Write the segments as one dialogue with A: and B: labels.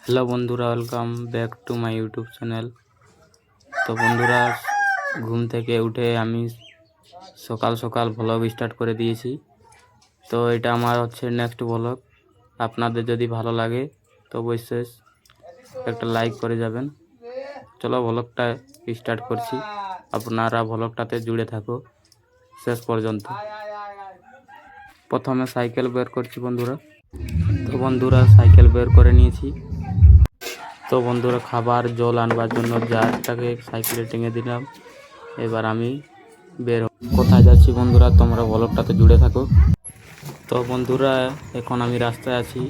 A: Hello বন্ধুরা, welcome back to my YouTube channel. তো বন্ধুরা, ঘুম থেকে উঠে আমি সকাল সকাল ভ্লগ স্টার্ট করে দিয়েছি। তো এটা আমার হচ্ছে নেক্সট ভ্লগ। আপনাদের যদি ভালো লাগে তো অবশ্যই একটা লাইক করে যাবেন। চলো ভ্লগটা স্টার্ট করছি, আপনারা ভ্লগটাতে জুড়ে থাকো শেষ পর্যন্ত। প্রথমে সাইকেল বের করছি বন্ধুরা। তো বন্ধুরা, সাইকেল বের করে নিয়েছি। তো বন্ধুরা, খাবার জল আনবার জন্য জারটাকে সাইকেলে টেঙে দিলাম। এবার আমি বের কোথায় যাচ্ছি বন্ধুরা, তোমরা ব্লগটাতে জুড়ে থাকো। তো বন্ধুরা, এখন আমি রাস্তায় আছি,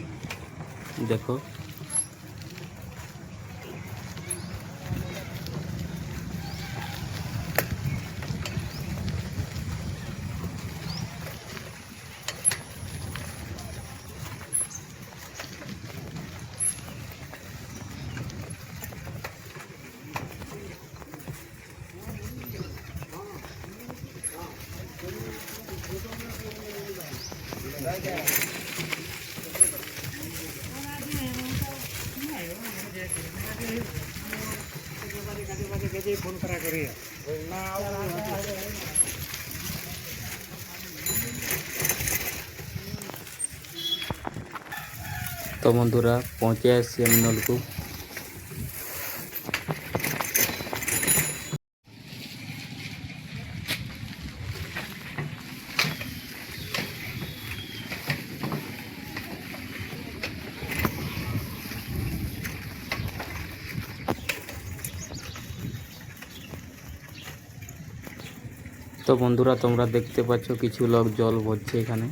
A: দেখো। তো বন্ধুরা, পৌঁছে আসছি আমি নলকূপ। তো বন্ধুরা, তোমরা দেখতে পাচ্ছ কিছু লোক জল ভরছে এখানে।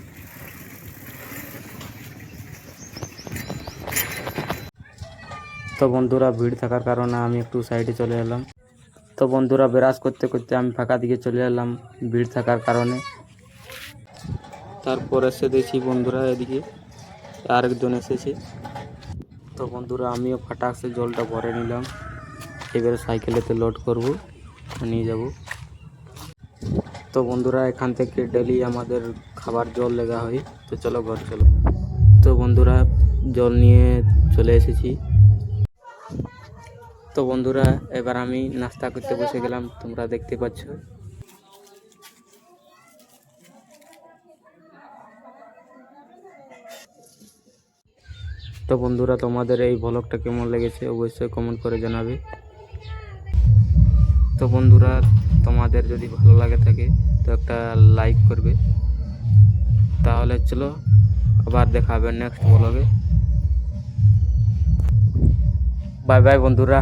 A: তো বন্ধুরা, ভিড় থাকার কারণে আমি একটু সাইডে চলে এলাম। তো বন্ধুরা, ব্রাশ করতে করতে আমি ফাঁকা দিকে চলে এলাম ভিড় থাকার কারণে। তারপর এসে দেখি বন্ধুরা এদিকে আরেকজন এসেছে। তো বন্ধুরা, আমিও ফাটাকসে জলটা ভরে নিলাম। এবারে সাইকেলেতে লোড করব, নিয়ে যাব। তো বন্ধুরা, এখান থেকে ডেলি আমাদের খাবার জল লেগা হয়। তো চলো ঘর চলো। তো বন্ধুরা, জল নিয়ে চলে এসেছি। তো বন্ধুরা, এবার আমি নাস্তা করতে বসে গেলাম, তোমরা দেখতে পাচ্ছ। তো বন্ধুরা, তোমাদের এই ভ্লগটা কেমন লেগেছে অবশ্যই কমেন্ট করে জানাবে। তো বন্ধুরা, তোমাদের যদি ভালো লাগে থাকে তো একটা লাইক করবে। তাহলে চলো আবার দেখা হবে নেক্সট ভ্লগে। বাই বাই বন্ধুরা।